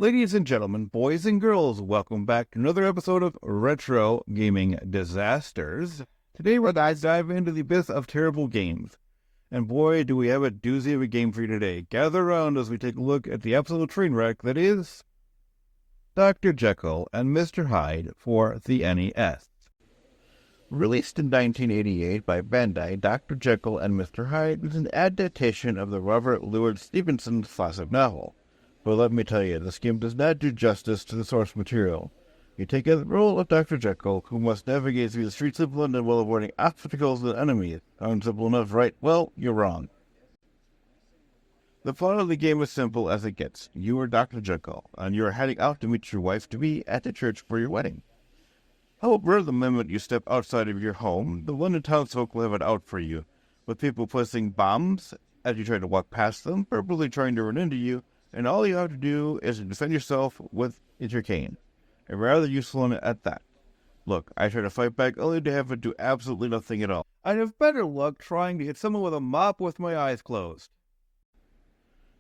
Ladies and gentlemen, boys and girls, welcome back to another episode of Retro Gaming Disasters. Today we're going to dive into the abyss of terrible games. And boy, do we have a doozy of a game for you today. Gather around as we take a look at the absolute train wreck that is Dr. Jekyll and Mr. Hyde for the NES. Released in 1988 by Bandai, Dr. Jekyll and Mr. Hyde is an adaptation of the Robert Louis Stevenson classic novel. But let me tell you, this game does not do justice to the source material. You take the role of Dr. Jekyll, who must navigate through the streets of London while avoiding obstacles and enemies. Sounds simple enough, right? Well, you're wrong. The plot of the game is simple as it gets. You are Dr. Jekyll, and you are heading out to meet your wife-to-be at the church for your wedding. However, the moment you step outside of your home, the London townsfolk will have it out for you, with people placing bombs as you try to walk past them, purposely trying to run into you, and all you have to do is defend yourself with your cane. A rather useful one at that. Look, I try to fight back only to have it do absolutely nothing at all. I'd have better luck trying to hit someone with a mop with my eyes closed.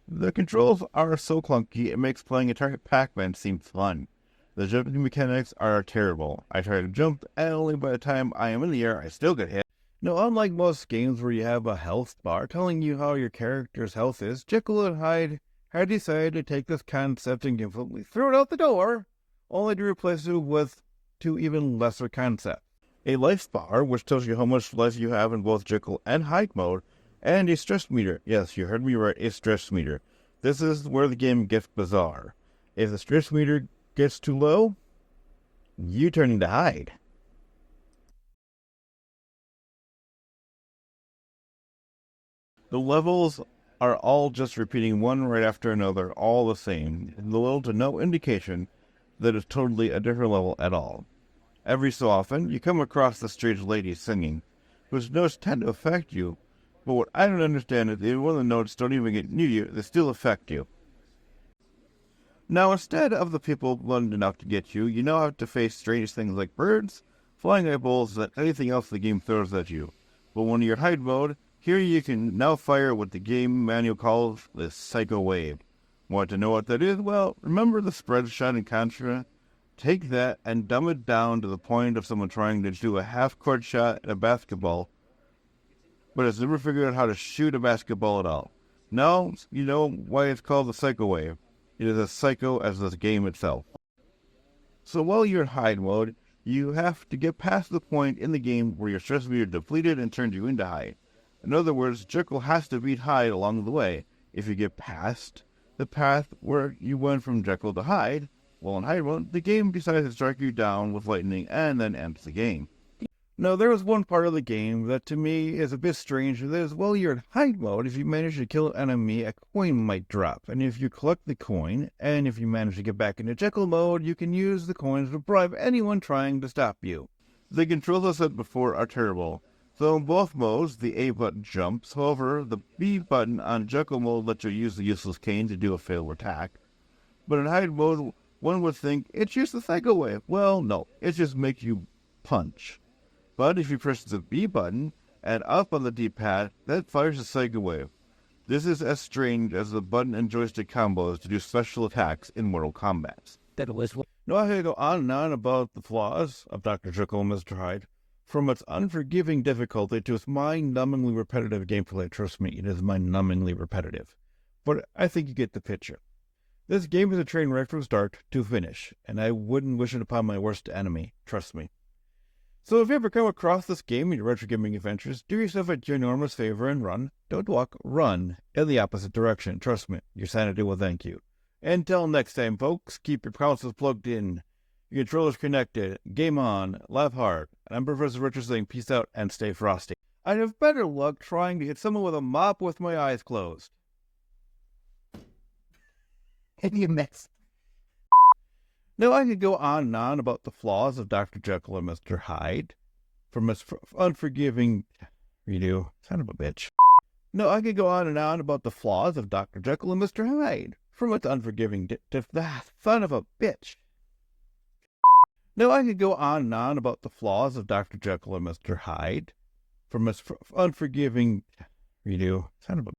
The controls are so clunky it makes playing Atari Pac-Man seem fun. The jumping mechanics are terrible. I try to jump, and only by the time I am in the air I still get hit. Now, unlike most games where you have a health bar telling you how your character's health is, Jekyll and Hyde had decided to take this concept and completely throw it out the door, only to replace it with two even lesser concepts. A life bar, which tells you how much life you have in both Jekyll and Hyde mode, and a stress meter. Yes, you heard me right, a stress meter. This is where the game gets bizarre. If the stress meter gets too low, you turn into Hyde. The levels are all just repeating one right after another, all the same, with little to no indication that it's totally a different level at all. Every so often, you come across the strange lady singing, whose notes tend to affect you, but what I don't understand is even when the notes don't even get near you, they still affect you. Now, instead of the people blending out to get you, you now have to face strange things like birds, flying eyeballs, and anything else the game throws at you. But when you're in Hyde mode, here you can now fire what the game manual calls the Psycho Wave. Want to know what that is? Well, remember the spread shot in Contra? Take that and dumb it down to the point of someone trying to do a half-court shot at a basketball, but has never figured out how to shoot a basketball at all. Now, you know why it's called the Psycho Wave. It is as psycho as the game itself. So while you're in Hyde mode, you have to get past the point in the game where your stress meter depleted and turns you into Hyde. In other words, Jekyll has to beat Hyde along the way. If you get past the path where you went from Jekyll to Hyde, well, in Hyde mode, the game decides to strike you down with lightning and then ends the game. Now, there was one part of the game that to me is a bit strange. That is, while you're in Hyde mode, if you manage to kill an enemy, a coin might drop. And if you collect the coin, and if you manage to get back into Jekyll mode, you can use the coins to bribe anyone trying to stop you. The controls I said before are terrible. So in both modes, the A button jumps. However, the B button on Jekyll mode lets you use the useless cane to do a failed attack. But in Hyde mode, one would think it's just the Psycho Wave. Well, no, it just makes you punch. But if you press the B button and up on the D-pad, that fires the Psycho Wave. This is as strange as the button and joystick combos to do special attacks in Mortal Kombat. Now I could go on and on about the flaws of Dr. Jekyll and Mr. Hyde. From its unforgiving difficulty to its mind-numbingly repetitive gameplay. Trust me, it is mind-numbingly repetitive. But I think you get the picture. This game is a train wreck from start to finish, and I wouldn't wish it upon my worst enemy. Trust me. So if you ever come across this game in your retro gaming adventures, do yourself a ginormous favor and run. Don't walk, run in the opposite direction. Trust me, your sanity will thank you. Until next time, folks, keep your consoles plugged in, your controllers connected, game on, laugh hard. And I'm Professor Richard saying peace out and stay frosty. I'd have better luck trying to hit someone with a mop with my eyes closed. And you mess. Now I could go on and on about the flaws of Dr. Jekyll and Mr. Hyde. From its unforgiving... Redo. Son of a bitch. No, I could go on and on about the flaws of Dr. Jekyll and Mr. Hyde. From its unforgiving... son of a bitch. Now I could go on and on about the flaws of Dr. Jekyll and Mr. Hyde. From its unforgiving... Redo. Son of a